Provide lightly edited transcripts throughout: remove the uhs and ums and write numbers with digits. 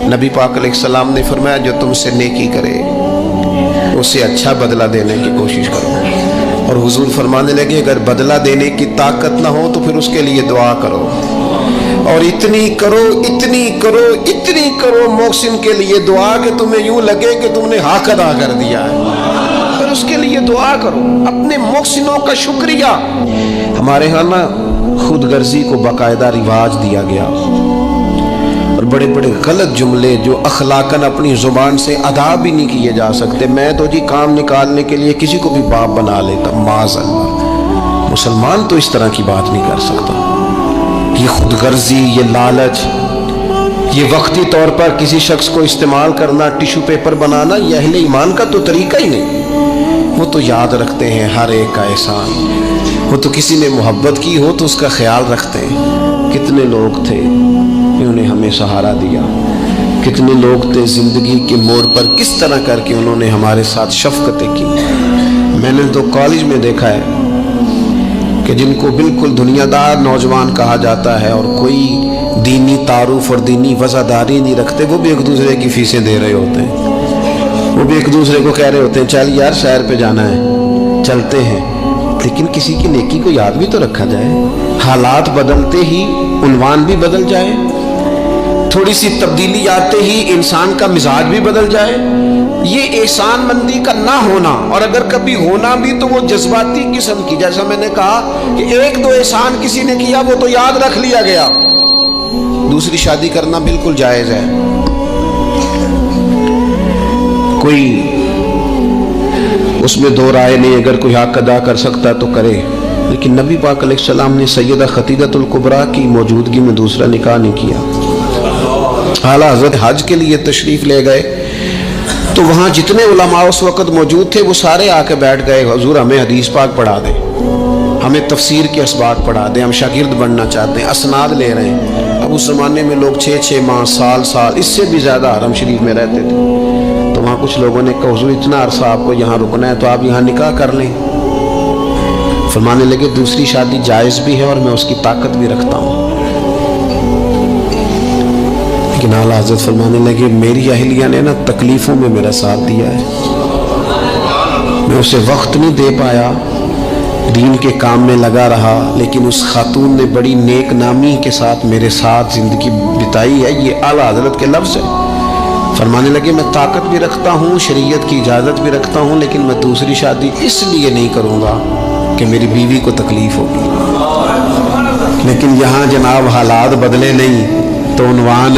نبی پاک علیہ السلام نے فرمایا جو تم سے نیکی کرے اسے اچھا بدلہ دینے کی کوشش کرو، اور حضور فرمانے لگے اگر بدلہ دینے کی طاقت نہ ہو تو پھر اس کے لیے دعا کرو، اور اتنی کرو اتنی کرو اتنی کرو محسن کے لیے دعا کہ تمہیں یوں لگے کہ تم نے حق ادا کر دیا ہے، پھر اس کے لیے دعا کرو، اپنے محسنوں کا شکریہ۔ ہمارے ہاں نا خود غرضی کو باقاعدہ رواج دیا گیا، اور بڑے بڑے غلط جملے جو اخلاقاً اپنی زبان سے ادا بھی نہیں کیے جا سکتے، میں تو جی کام نکالنے کے لیے کسی کو بھی باپ بنا لیتا، معاذ اللہ۔ مسلمان تو اس طرح کی بات نہیں کر سکتا۔ یہ خود غرضی، یہ لالچ، یہ وقتی طور پر کسی شخص کو استعمال کرنا، ٹیشو پیپر بنانا، یہ اہل ایمان کا تو طریقہ ہی نہیں۔ وہ تو یاد رکھتے ہیں ہر ایک کا احسان، وہ تو کسی نے محبت کی ہو تو اس کا خیال رکھتے ہیں۔ کتنے لوگ تھے انہوں نے ہمیں سہارا دیا، کتنے لوگ تھے زندگی کے موڑ پر کس طرح کر کے انہوں نے ہمارے ساتھ شفقتیں کی۔ میں نے تو کالج میں دیکھا ہے کہ جن کو بالکل دنیا دار نوجوان کہا جاتا ہے اور کوئی دینی تعارف اور دینی وزاداری نہیں رکھتے، وہ بھی ایک دوسرے کی فیسیں دے رہے ہوتے ہیں، وہ بھی ایک دوسرے کو کہہ رہے ہوتے ہیں چل یار سیر پہ جانا ہے چلتے ہیں، لیکن کسی کی نیکی کو یاد بھی تو رکھا جائے۔ حالات بدلتے ہی عنوان بھی بدل جائے، تھوڑی سی تبدیلی آتے ہی انسان کا مزاج بھی بدل جائے۔ یہ احسان مندی کا نہ ہونا، اور اگر کبھی ہونا بھی تو وہ جذباتی قسم کی، جیسا میں نے کہا کہ ایک دو احسان کسی نے کیا وہ تو یاد رکھ لیا گیا۔ دوسری شادی کرنا بالکل جائز ہے، کوئی اس میں دو رائے نہیں، اگر کوئی حق ادا کر سکتا تو کرے، لیکن نبی پاک علیہ السلام نے سیدہ خدیجہ الکبریٰ کی موجودگی میں دوسرا نکاح نہیں کیا۔ اعلیٰ حضرت حج کے لیے تشریف لے گئے تو وہاں جتنے علماء اس وقت موجود تھے وہ سارے آ کے بیٹھ گئے، حضور ہمیں حدیث پاک پڑھا دیں، ہمیں تفسیر کے اسباق پڑھا دیں، ہم شاگرد بننا چاہتے ہیں، اسناد لے رہے ہیں۔ اب اس زمانے میں لوگ 6 ماہ سال اس سے بھی زیادہ حرم شریف میں رہتے تھے، تو وہاں کچھ لوگوں نے کہا حضور اتنا عرصہ آپ کو یہاں رکنا ہے تو آپ یہاں نکاح کر لیں۔ فرمانے لگے دوسری شادی جائز بھی ہے اور میں اس کی طاقت بھی رکھتا ہوں، لیکن اعلیٰ حضرت فرمانے لگے میری اہلیہ نے نا تکلیفوں میں میرا ساتھ دیا ہے، میں اسے وقت نہیں دے پایا، دین کے کام میں لگا رہا، لیکن اس خاتون نے بڑی نیک نامی کے ساتھ میرے ساتھ زندگی بتائی ہے۔ یہ اعلیٰ حضرت کے لفظ ہے۔ فرمانے لگے میں طاقت بھی رکھتا ہوں، شریعت کی اجازت بھی رکھتا ہوں، لیکن میں دوسری شادی اس لیے نہیں کروں گا کہ میری بیوی کو تکلیف ہوگی۔ لیکن یہاں جناب حالات بدلے نہیں تو عنوان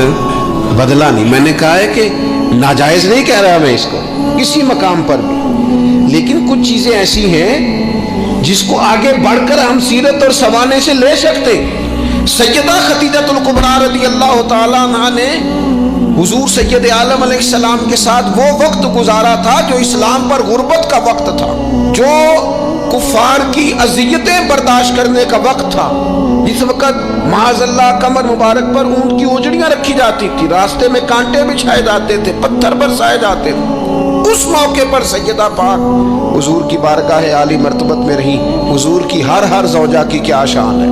بدلا نہیں۔ میں نے کہا ہے کہ ناجائز نہیں کہہ رہا میں اس کو کسی مقام پر بھی، لیکن کچھ چیزیں ایسی ہیں جس کو آگے بڑھ کر ہم سیرت اور سوانے سے لے سکتے۔ سیدہ خدیجہ الکبریٰ رضی اللہ تعالیٰ عنہا نے حضور سید عالم علیہ السلام کے ساتھ وہ وقت گزارا تھا جو اسلام پر غربت کا وقت تھا، جو کفار کی اذیتیں برداشت کرنے کا وقت تھا، جس وقت معاذ اللہ کمر مبارک پر اونٹ کی اوجڑیاں رکھی جاتی تھی، راستے میں کانٹے بچھائے جاتے تھے، پتھر برسائے جاتے تھے۔ اس موقع پر سیدہ پاک حضور کی بارگاہ عالی مرتبت میں رہی۔ حضور کی ہر زوجہ کی کیا شان ہے،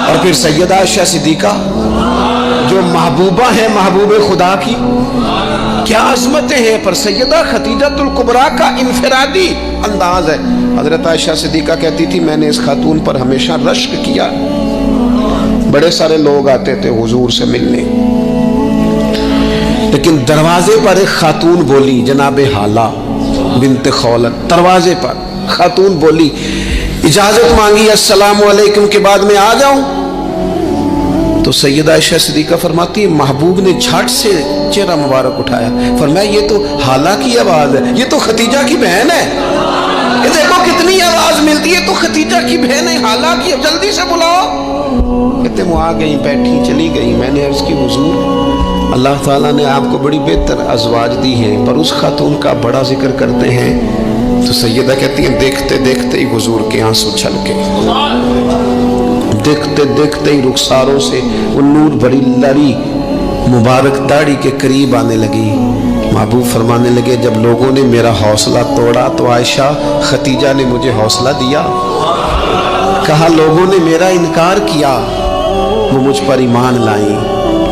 اور پھر سیدہ عائشہ صدیقہ جو محبوبہ ہے محبوب خدا کی، کیا عظمتیں ہیں، پر سیدہ خدیجہ الکبریٰ کا انفرادی انداز ہے۔ حضرت عائشہ صدیقہ کہتی تھی میں نے اس خاتون پر ہمیشہ رشک کیا، بڑے سارے لوگ آتے تھے حضور سے ملنے، لیکن دروازے پر ایک خاتون بولی، جناب حالہ بنت خولت، دروازے پر خاتون بولی، اجازت مانگی السلام علیکم کے بعد میں آ جاؤں؟ تو سیدہ عائشہ صدیقہ فرماتی محبوب نے جھٹ سے چہرہ مبارک اٹھایا، فرمایا یہ تو حالہ کی آواز ہے، یہ تو خدیجہ کی بہن ہے، یہ دیکھو کتنی آواز ملتی ہے، تو خدیجہ کی بہن ہے، حالہ کی، جلدی سے بلاؤ۔ کہتے وہ آ گئی، بیٹھی، چلی گئی۔ میں نے عرض کی حضور اللہ تعالیٰ نے آپ کو بڑی بہتر ازواج دی ہیں، پر اس خاتون کا بڑا ذکر کرتے ہیں، تو سیدہ کہتی ہیں دیکھتے دیکھتے ہی حضور کے آنسو چھلکے، دیکھتے دیکھتے ہی رخساروں سے وہ نور بھری لری مبارک داڑھی کے قریب آنے لگی۔ محبوب فرمانے لگے جب لوگوں نے میرا حوصلہ توڑا تو عائشہ خدیجہ نے مجھے حوصلہ دیا، کہا لوگوں نے میرا انکار کیا وہ مجھ پر ایمان لائیں،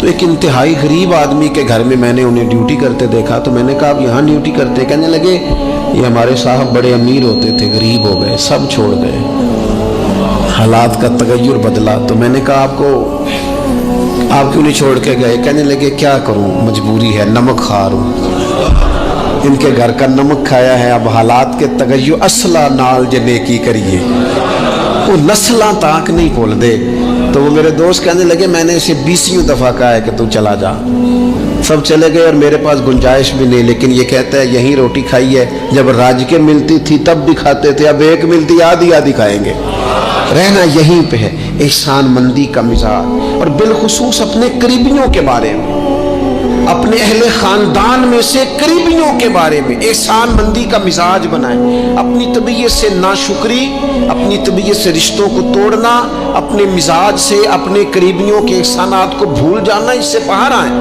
تو ایک انتہائی غریب آدمی کے گھر میں نے انہیں ڈیوٹی کرتے دیکھا، تو میں نے کہا آپ یہاں ڈیوٹی کرتے؟ کہنے لگے یہ ہمارے صاحب بڑے امیر ہوتے تھے، غریب ہو گئے، سب چھوڑ گئے، حالات کا تغیر بدلا۔ تو میں نے کہا آپ کیوں نہیں چھوڑ کے گئے؟ کہنے لگے کیا کروں، مجبوری ہے، نمک کھا رہا ہوں، ان کے گھر کا نمک کھایا ہے، اب حالات کے تغیر اصلہ نال جے نیکی کریے، وہ نسلاں تاک نہیں بھول دے۔ تو وہ میرے دوست کہنے لگے میں نے اسے 20 دفعہ کہا ہے کہ تو چلا جا، سب چلے گئے اور میرے پاس گنجائش بھی نہیں، لیکن یہ کہتا ہے یہیں روٹی کھائی ہے، جب راج کے ملتی تھی تب بھی کھاتے تھے، اب ایک ملتی آدھی آدھی کھائیں گے، رہنا یہیں پہ ہے۔ احسان مندی کا مزاج، اور بالخصوص اپنے قریبیوں کے بارے میں، اپنے اہل خاندان میں سے قریبیوں کے بارے میں احسان مندی کا مزاج بنائیں۔ اپنی طبیعت سے ناشکری، اپنی طبیعت سے رشتوں کو توڑنا، اپنے مزاج سے اپنے قریبیوں کے احسانات کو بھول جانا، اس سے باہر آئیں۔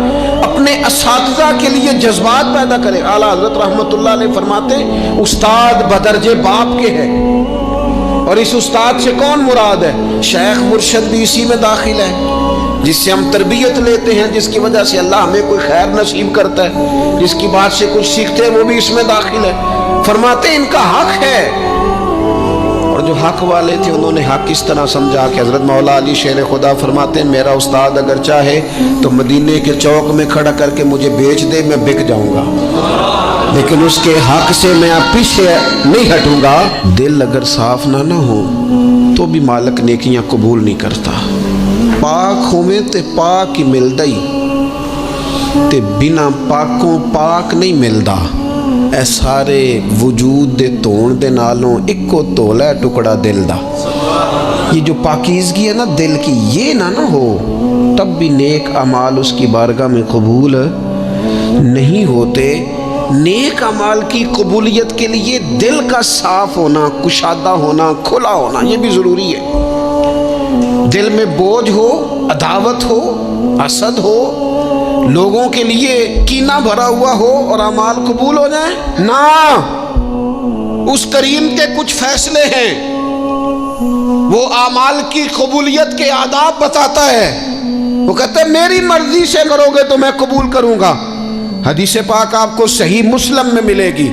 اپنے اساتذہ کے لیے جذبات پیدا کریں۔ اعلیٰ حضرت رحمۃ اللہ علیہ فرماتے استاد بدرجے باپ کے ہیں، اور اس استاد سے کون مراد ہے؟ شیخ مرشد بھی اسی میں داخل ہے، جس سے ہم تربیت لیتے ہیں، جس کی وجہ سے اللہ ہمیں کوئی خیر نصیب کرتا ہے، جس کی بات سے کچھ سیکھتے ہیں، وہ بھی اس میں داخل ہے۔ فرماتے ہیں ان کا حق ہے، اور جو حق والے تھے انہوں نے حق اس طرح سمجھا کہ حضرت مولا علی شیر خدا فرماتے ہیں میرا استاد اگر چاہے تو مدینے کے چوک میں کھڑا کر کے مجھے بیچ دے، میں بک جاؤں گا، لیکن اس کے حق سے میں پیچھے نہیں ہٹوں گا۔ دل اگر صاف نہ ہو تو بھی مالک نیکیاں قبول نہیں کرتا۔ پاک ہوئے تے پاک ہی ملدا ہی، تے بنا پاکوں پاک نہیں ملدا۔ اے سارے وجود دے تون دے نالوں اکو تولا ٹکڑا دل دا۔ یہ جو پاکیزگی ہے نا دل کی، یہ نہ ہو تب بھی نیک اعمال اس کی بارگاہ میں قبول نہیں ہوتے۔ نیک اعمال کی قبولیت کے لیے دل کا صاف ہونا، کشادہ ہونا، کھلا ہونا، یہ بھی ضروری ہے۔ دل میں بوجھ ہو، عداوت ہو، حسد ہو، لوگوں کے لیے کینہ بھرا ہوا ہو اور اعمال قبول ہو جائیں نہ۔ اس کریم کے کچھ فیصلے ہیں، وہ اعمال کی قبولیت کے آداب بتاتا ہے۔ وہ کہتے ہیں میری مرضی سے کرو گے تو میں قبول کروں گا۔ حدیث پاک آپ کو صحیح مسلم میں ملے گی۔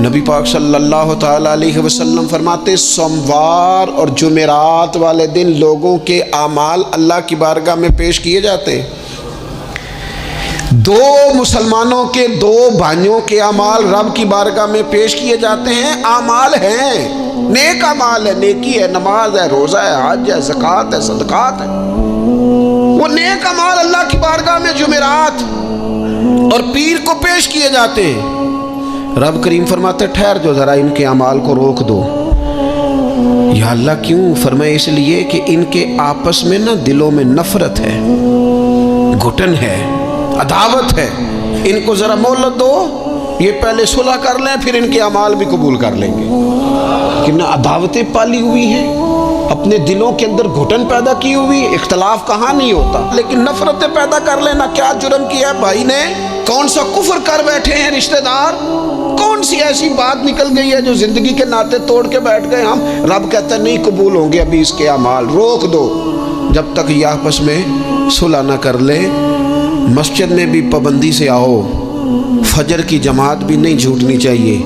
نبی پاک صلی اللہ تعالی علیہ وسلم فرماتے سوموار اور جمعرات والے دن لوگوں کے اعمال اللہ کی بارگاہ میں پیش کیے جاتے ہیں۔ دو مسلمانوں کے، دو بھائیوں کے اعمال رب کی بارگاہ میں پیش کیے جاتے ہیں۔ اعمال ہیں، نیک اعمال ہے، نیکی ہے، نماز ہے، روزہ ہے، حج ہے، زکوٰۃ ہے، صدقات ہے، وہ نیک اعمال اللہ کی بارگاہ میں جمعرات اور پیر کو پیش کیے جاتے ہیں۔ رب کریم فرماتے ٹھہر جو ذرا ان کے اعمال کو روک دو۔ یا اللہ کیوں؟ فرمائے اس لیے کہ ان کے آپس میں نا دلوں میں نفرت ہے، گھٹن ہے، عداوت ہے، ان کو ذرا مہلت دو، یہ پہلے صلح کر لیں پھر ان کے اعمال بھی قبول کر لیں گے۔ کہ نہ عداوتیں پالی ہوئی ہیں، اپنے دلوں کے اندر گھٹن پیدا کی ہوئی، اختلاف کہاں نہیں ہوتا، لیکن نفرتیں پیدا کر لینا۔ کیا جرم کیا ہے بھائی نے؟ کون سا کفر کر بیٹھے ہیں رشتہ دار؟ کون سی ایسی بات نکل گئی ہے جو زندگی کے ناطے توڑ کے بیٹھ گئے ہم؟ رب کہتا ہے نہیں قبول ہوں گے ابھی اس کے اعمال، روک دو جب تک یہ آپس میں صلح نہ کر لے۔ مسجد میں بھی پابندی سے آؤ، فجر کی جماعت بھی نہیں چھوٹنی چاہیے،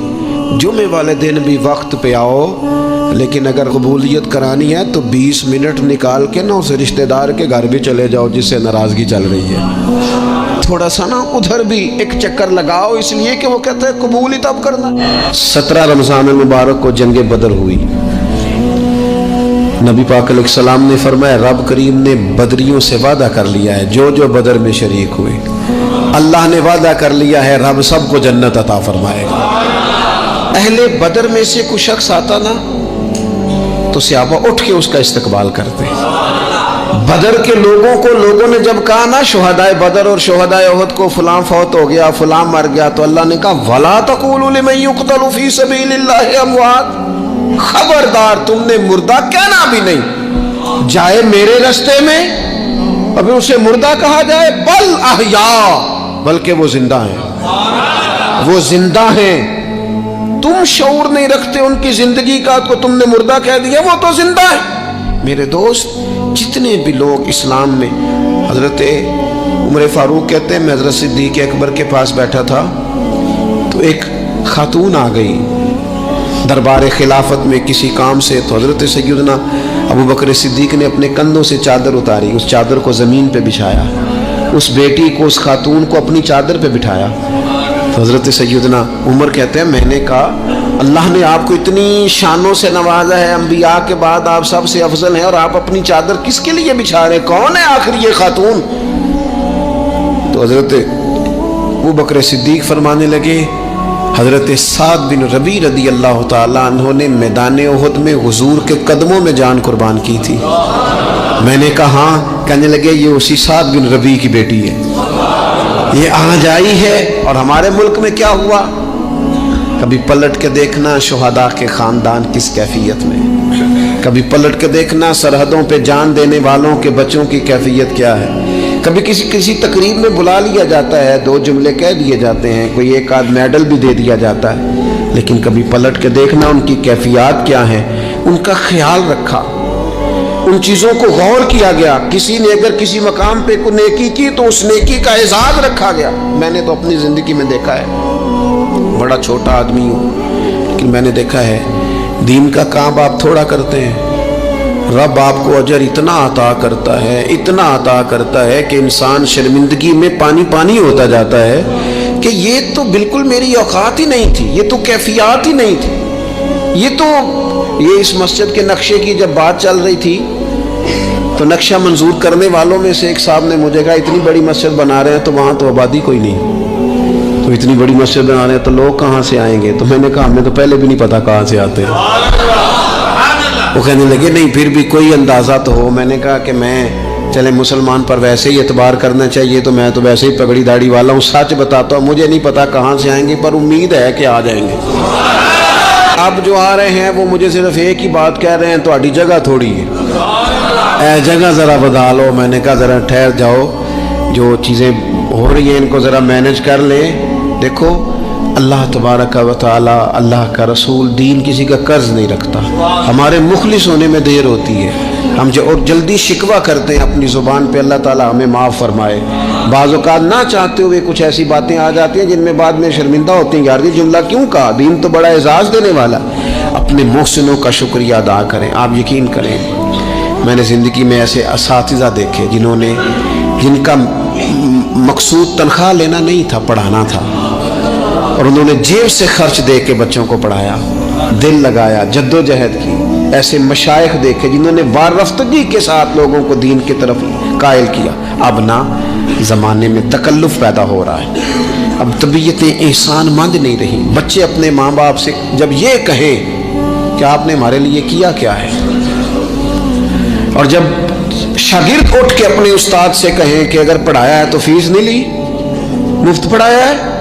جمعے والے دن بھی وقت پہ آؤ، لیکن اگر قبولیت کرانی ہے تو 20 منٹ نکال کے نا اس رشتہ دار کے گھر بھی چلے جاؤ جس سے ناراضگی چل رہی ہے، تھوڑا سا نا ادھر بھی ایک چکر لگاؤ، اس لیے کہ وہ کہتے ہیں قبول ہی تب کرنا۔ 17 رمضان المبارک کو جنگ بدر ہوئی۔ نبی پاک علیہ السلام نے فرمایا رب کریم نے بدریوں سے وعدہ کر لیا ہے، جو بدر میں شریک ہوئے اللہ نے وعدہ کر لیا ہے رب سب کو جنت عطا فرمائے گا۔ اہل بدر میں سے کوئی شخص آتا نا تو صحابہ اٹھ کے اس کا استقبال کرتے۔ بدر کے لوگوں نے جب کہا نا شہدائے بدر اور شہدائے احد کو فلاں فوت ہو گیا، فلاں مر گیا، تو اللہ نے کہا وَلَا تَقُولُوا لِمَن يُقْتَلُ فِي سَبِيلِ اللَّهِ أَمْوَاتٌ، خبردار تم نے مردہ کہنا بھی نہیں، جائے میرے رستے میں ابھی اسے مردہ کہا جائے، بل احیاء، بلکہ وہ زندہ ہیں، وہ زندہ ہیں۔ تم شعور نہیں رکھتے ان کی زندگی کا تو تم نے مردہ کہہ دیا، وہ تو زندہ ہے۔ میرے دوست جتنے بھی لوگ اسلام میں حضرت عمر فاروق کہتے ہیں میں حضرت صدیق اکبر کے پاس بیٹھا تھا تو ایک خاتون آ گئی دربار خلافت میں کسی کام سے، تو حضرت سیدنا ابو بکر صدیق نے اپنے کندھوں سے چادر اتاری، اس چادر کو زمین پہ بچھایا، اس بیٹی کو، اس خاتون کو اپنی چادر پہ بٹھایا۔ تو حضرت سیدنا عمر کہتے ہیں میں نے کہا اللہ نے آپ کو اتنی شانوں سے نوازا ہے، انبیاء کے بعد آپ سب سے افضل ہیں، اور آپ اپنی چادر کس کے لیے بچھا رہے ہیں؟ کون ہے آخر یہ خاتون؟ تو حضرت ابو بکر صدیق فرمانے لگے حضرت سعد بن ربیع رضی اللہ تعالیٰ عنہ نے میدان احد میں حضور کے قدموں میں جان قربان کی تھی۔ میں نے کہا ہاں، کہنے لگے یہ اسی سعد بن ربیع کی بیٹی ہے، یہ آج آئی ہے۔ اور ہمارے ملک میں کیا ہوا؟ کبھی پلٹ کے دیکھنا شہداء کے خاندان کس کیفیت میں، کبھی پلٹ کے دیکھنا سرحدوں پہ جان دینے والوں کے بچوں کی کیفیت کیا ہے۔ کبھی کسی تقریب میں بلا لیا جاتا ہے، دو جملے کہہ دیے جاتے ہیں، کوئی ایک آدھ میڈل بھی دے دیا جاتا ہے، لیکن کبھی پلٹ کے دیکھنا ان کی کیفیات کیا ہیں، ان کا خیال رکھا، ان چیزوں کو غور کیا گیا۔ کسی نے اگر کسی مقام پہ کوئی نیکی کی تو اس نیکی کا اعزاز رکھا گیا۔ میں نے تو اپنی زندگی میں دیکھا ہے، بڑا چھوٹا آدمی ہوں لیکن میں نے دیکھا ہے دین کا کام آپ تھوڑا کرتے ہیں، رب آپ کو اجر اتنا عطا کرتا ہے، اتنا عطا کرتا ہے کہ انسان شرمندگی میں پانی پانی ہوتا جاتا ہے کہ یہ تو بالکل میری اوقات ہی نہیں تھی، یہ تو کیفیات ہی نہیں تھی، یہ اس مسجد کے نقشے کی جب بات چل رہی تھی تو نقشہ منظور کرنے والوں میں سے ایک صاحب نے مجھے کہا اتنی بڑی مسجد بنا رہے ہیں تو وہاں تو آبادی کوئی نہیں، تو اتنی بڑی مسجد بنا رہے ہیں تو لوگ کہاں سے آئیں گے؟ تو میں نے کہا ہمیں تو پہلے بھی نہیں پتا کہاں سے آتے ہیں۔ وہ کہنے لگے نہیں پھر بھی کوئی اندازہ تو ہو۔ میں نے کہا کہ میں چلے مسلمان پر ویسے ہی اعتبار کرنا چاہیے، تو میں تو ویسے ہی پگڑی داڑھی والا ہوں، سچ بتاتا ہوں مجھے نہیں پتا کہاں سے آئیں گے، پر امید ہے کہ آ جائیں گے۔ اب جو آ رہے ہیں وہ مجھے صرف ایک ہی بات کہہ رہے ہیں تہاڈی جگہ تھوڑی ہے، اے جگہ ذرا بدا لو۔ میں نے کہا ذرا ٹھہر جاؤ، جو چیزیں ہو رہی ہیں ان کو ذرا مینج کر لیں۔ دیکھو اللہ تبارک و تعالی، اللہ کا رسول، دین کسی کا قرض نہیں رکھتا۔ ہمارے مخلص ہونے میں دیر ہوتی ہے، ہم اور جلدی شکوہ کرتے ہیں اپنی زبان پہ، اللہ تعالی ہمیں معاف فرمائے۔ بعض اوقات نہ چاہتے ہوئے کچھ ایسی باتیں آ جاتی ہیں جن میں بعد میں شرمندہ ہوتے ہیں، یار یہ جملہ کیوں کہا؟ دین تو بڑا اعزاز دینے والا۔ اپنے محسنوں کا شکریہ ادا کریں۔ آپ یقین کریں میں نے زندگی میں ایسے اساتذہ دیکھے جن کا مقصود تنخواہ لینا نہیں تھا، پڑھانا تھا، اور انہوں نے جیب سے خرچ دے کے بچوں کو پڑھایا، دل لگایا، جدوجہد کی۔ ایسے مشائخ دیکھے جنہوں نے وارفتگی کے ساتھ لوگوں کو دین کی طرف قائل کیا۔ اب نہ زمانے میں تکلف پیدا ہو رہا ہے، اب طبیعتیں احسان مند نہیں رہی۔ بچے اپنے ماں باپ سے جب یہ کہیں کہ آپ نے ہمارے لیے کیا کیا ہے، اور جب شاگرد اٹھ کے اپنے استاد سے کہیں کہ اگر پڑھایا ہے تو فیس نہیں لی، مفت پڑھایا ہے۔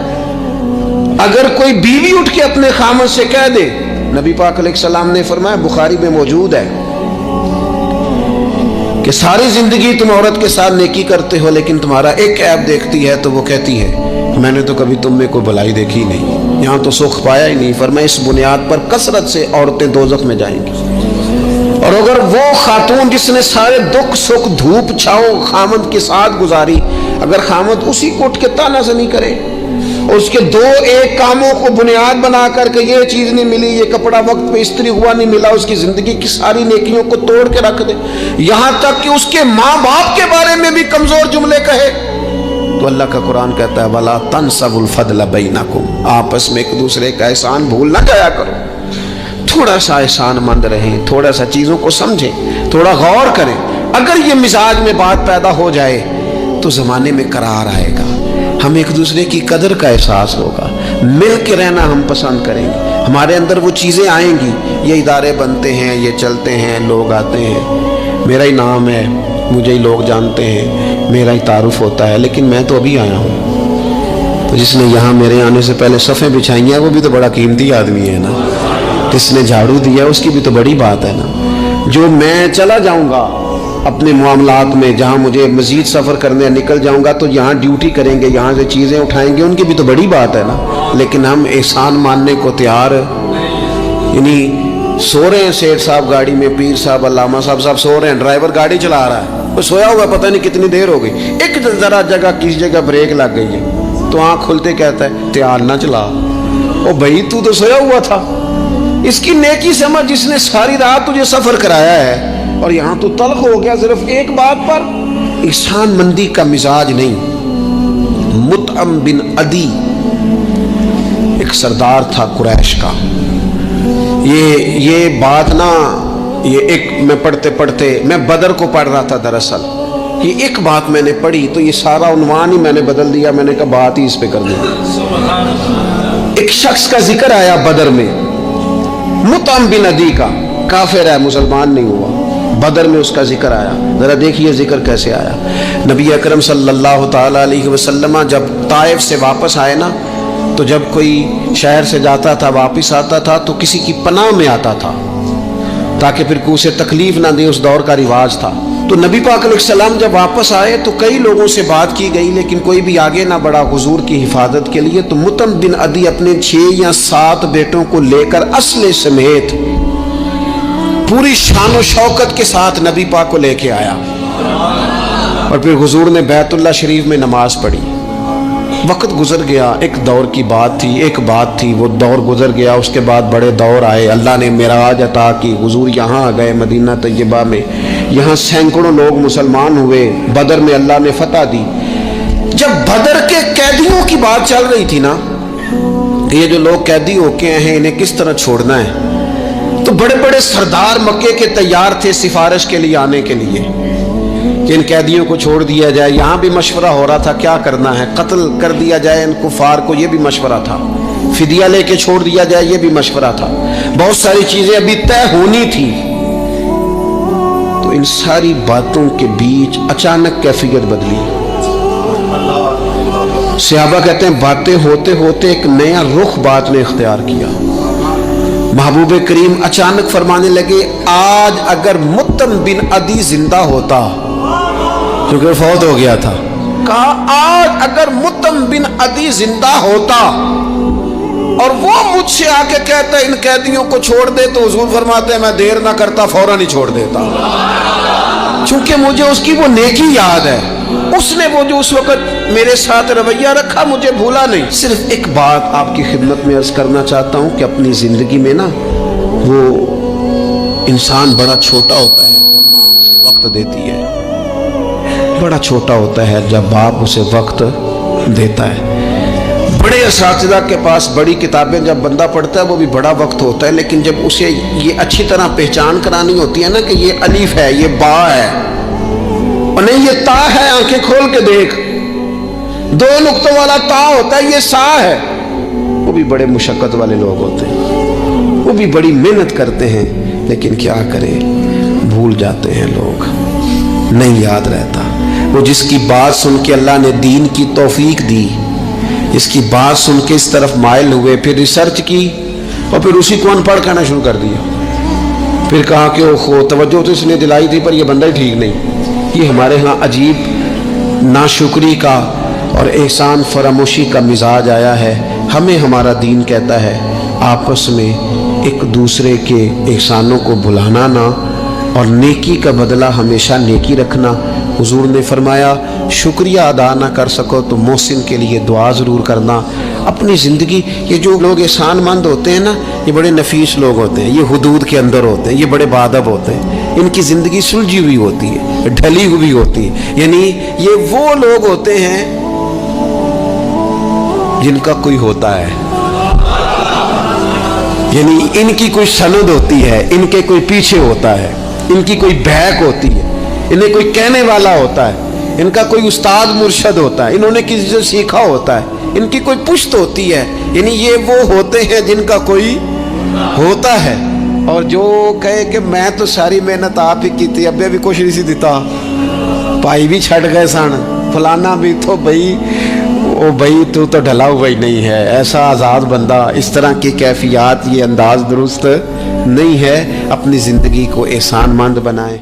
اگر کوئی بیوی اٹھ کے اپنے خامد سے کہہ دے، نبی پاک علیہ السلام نے فرمایا، بخاری میں موجود ہے، کہ ساری زندگی تم عورت کے ساتھ نیکی کرتے ہو لیکن تمہارا ایک عیب دیکھتی ہے تو وہ کہتی ہے میں نے تو کبھی تم میں کوئی بھلائی دیکھی نہیں، یہاں تو سکھ پایا ہی نہیں۔ فرمایا اس بنیاد پر کثرت سے عورتیں دوزخ میں جائیں گی۔ اور اگر وہ خاتون جس نے سارے دکھ سکھ دھوپ چھاؤں خامد کے ساتھ گزاری، اگر خامد اسی کو اٹھ کے تانا زنی کرے، اس کے دو ایک کاموں کو بنیاد بنا کر کے یہ چیز نہیں ملی، یہ کپڑا وقت پہ استری ہوا نہیں ملا، اس کی زندگی کی ساری نیکیوں کو توڑ کے رکھ دے، یہاں تک کہ اس کے ماں باپ کے بارے میں بھی کمزور جملے کہے، تو اللہ کا قرآن کہتا ہے وَلَا تَنْسَوُا الْفَضْلَ بَيْنَكُمْ، آپس میں ایک دوسرے کا احسان بھول نہ جایا کرو۔ تھوڑا سا احسان مند رہیں، تھوڑا سا چیزوں کو سمجھیں، تھوڑا غور کریں۔ اگر یہ مزاج میں بات پیدا ہو جائے تو زمانے میں قرار آئے گا، ہم ایک دوسرے کی قدر کا احساس ہوگا، مل کے رہنا ہم پسند کریں گے، ہمارے اندر وہ چیزیں آئیں گی۔ یہ ادارے بنتے ہیں، یہ چلتے ہیں، لوگ آتے ہیں، میرا ہی نام ہے، مجھے ہی لوگ جانتے ہیں، میرا ہی تعارف ہوتا ہے، لیکن میں تو ابھی آیا ہوں، تو جس نے یہاں میرے آنے سے پہلے صفیں بچھائی ہیں وہ بھی تو بڑا قیمتی آدمی ہے نا، جس نے جھاڑو دیا اس کی بھی تو بڑی بات ہے نا۔ جو میں چلا جاؤں گا اپنے معاملات میں، جہاں مجھے مزید سفر کرنے نکل جاؤں گا تو یہاں ڈیوٹی کریں گے، یہاں سے چیزیں اٹھائیں گے، ان کی بھی تو بڑی بات ہے نا۔ لیکن ہم احسان ماننے کو تیار، یعنی سو رہے ہیں سیٹھ صاحب گاڑی میں، پیر صاحب، علامہ صاحب سو رہے ہیں، ڈرائیور گاڑی چلا رہا ہے، وہ سویا ہوا پتہ نہیں کتنی دیر ہو گئی، ایک ذرا جگہ کسی جگہ بریک لگ گئی ہے تو آنکھ کھلتے کہتا ہے دھیان نہ چلا، او بھائی تو سویا ہوا تھا۔ اس کی نیکی سمجھ، جس نے ساری رات تجھے سفر کرایا ہے اور یہاں تو تلخ ہو گیا صرف ایک بات پر۔ احسان مندی کا مزاج نہیں۔ مطعم بن عدی ایک سردار تھا قریش کا، یہ بات نا، یہ ایک میں پڑھتے میں بدر کو پڑھ رہا تھا دراصل، یہ ایک بات میں نے پڑھی تو یہ سارا عنوان ہی میں نے بدل دیا، میں نے کہا بات ہی اس پہ کر دی۔ ایک شخص کا ذکر آیا بدر میں، مطعم بن عدی کا، کافر ہے، مسلمان نہیں ہوا، بدر میں اس کا ذکر آیا۔ ذرا دیکھیے ذکر کیسے آیا۔ نبی اکرم صلی اللہ تعالی علیہ وسلم جب طائف سے واپس آئے نا، تو جب کوئی شہر سے جاتا تھا واپس آتا تھا تو کسی کی پناہ میں آتا تھا تاکہ پھر کوئی اسے تکلیف نہ دے، اس دور کا رواج تھا۔ تو نبی پاک علیہ السلام جب واپس آئے تو کئی لوگوں سے بات کی گئی لیکن کوئی بھی آگے نہ بڑھا حضور کی حفاظت کے لیے۔ تو مطعم بن عدی اپنے 6 یا 7 بیٹوں کو لے کر اسلحے سمیت پوری شان و شوکت کے ساتھ نبی پاک کو لے کے آیا، اور پھر حضور نے بیت اللہ شریف میں نماز پڑھی۔ وقت گزر گیا، ایک دور کی بات تھی، وہ دور گزر گیا، اس کے بعد بڑے دور آئے، اللہ نے معراج عطا کی، حضور یہاں آ گئے مدینہ طیبہ میں، یہاں سینکڑوں لوگ مسلمان ہوئے، بدر میں اللہ نے فتح دی۔ جب بدر کے قیدیوں کی بات چل رہی تھی نا، کہ یہ جو لوگ قیدی ہو کے ہیں انہیں کس طرح چھوڑنا ہے، تو بڑے بڑے سردار مکے کے تیار تھے سفارش کے لیے آنے کے لیے کہ ان قیدیوں کو چھوڑ دیا جائے۔ یہاں بھی مشورہ ہو رہا تھا کیا کرنا ہے، قتل کر دیا جائے ان کفار کو، یہ بھی مشورہ تھا، فدیہ لے کے چھوڑ دیا جائے، یہ بھی مشورہ تھا، بہت ساری چیزیں ابھی طے ہونی تھی۔ تو ان ساری باتوں کے بیچ اچانک کیفیت بدلی۔ صحابہ کہتے ہیں باتیں ہوتے ہوتے ایک نیا رخ بات نے اختیار کیا۔ محبوب کریم اچانک فرمانے لگے آج اگر مطعم بن عدی زندہ ہوتا، کیونکہ فوت ہو گیا تھا، کہا آج اگر مطعم بن عدی زندہ ہوتا اور وہ مجھ سے آ کے کہتا ان قیدیوں کو چھوڑ دے، تو حضور فرماتے ہیں میں دیر نہ کرتا فوراً ہی چھوڑ دیتا، چونکہ مجھے اس کی وہ نیکی یاد ہے، اس نے وہ جو اس وقت میرے ساتھ رویہ رکھا مجھے بھولا نہیں۔ صرف ایک بات آپ کی خدمت میں عرض کرنا چاہتا ہوں کہ اپنی زندگی میں نا وہ انسان بڑا چھوٹا ہوتا ہے جب ماں اسے وقت دیتی ہے، بڑا چھوٹا ہوتا ہے جب باپ اسے وقت دیتا ہے۔ بڑے اساتذہ کے پاس بڑی کتابیں جب بندہ پڑھتا ہے وہ بھی بڑا وقت ہوتا ہے، لیکن جب اسے یہ اچھی طرح پہچان کرانی ہوتی ہے نا کہ یہ الف ہے، یہ با ہے، اور نہیں یہ تا ہے، آنکھیں کھول کے دیکھ، 2 نقطوں والا تا ہوتا ہے، یہ سا ہے، وہ بھی بڑے مشقت والے لوگ ہوتے ہیں، وہ بھی بڑی محنت کرتے ہیں، لیکن کیا کرے بھول جاتے ہیں لوگ، نہیں یاد رہتا۔ وہ جس کی بات سن کے اللہ نے دین کی توفیق دی، اس کی بات سن کے اس طرف مائل ہوئے، پھر ریسرچ کی اور پھر اسی کو ان پڑھ کہنا شروع کر دیا، پھر کہا کہ اوہو توجہ تو اس نے دلائی تھی پر یہ بندہ ہی ٹھیک نہیں۔ یہ ہمارے ہاں عجیب ناشکری کا اور احسان فراموشی کا مزاج آیا ہے۔ ہمیں ہمارا دین کہتا ہے آپس میں ایک دوسرے کے احسانوں کو بھلانا نہ، اور نیکی کا بدلہ ہمیشہ نیکی رکھنا۔ حضور نے فرمایا شکریہ ادا نہ کر سکو تو محسن کے لیے دعا ضرور کرنا۔ اپنی زندگی، یہ جو لوگ احسان مند ہوتے ہیں نا، یہ بڑے نفیس لوگ ہوتے ہیں، یہ حدود کے اندر ہوتے ہیں، یہ بڑے باادب ہوتے ہیں، ان کی زندگی سلجھی ہوئی ہوتی ہے، ڈھلی ہوئی ہوتی ہے، یعنی یہ وہ لوگ ہوتے ہیں جن کا کوئی ہوتا ہے، یعنی ان کی کوئی سند ہوتی ہے، ان کے کوئی پیچھے ہوتا ہے، ان کی کوئی بہک ہوتی ہے، انہیں کوئی کہنے والا ہوتا ہے، ان کا کوئی استاد مرشد ہوتا ہے، انہوں نے کسی سے سیکھا ہوتا ہے، ان کی کوئی پشت ہوتی ہے، یعنی یہ وہ ہوتے ہیں جن کا کوئی ہوتا ہے۔ اور جو کہے کہ میں تو ساری محنت آپ ہی کی تھی، ابے بھی کچھ نہیں سی دیتا، پائی بھی چھٹ گئے سن، فلانا بھی تو بھائی او بھائی تو ڈھلا ہوا ہی نہیں ہے، ایسا آزاد بندہ، اس طرح کی کیفیات، یہ انداز درست نہیں ہے۔ اپنی زندگی کو احسان مند بنائیں۔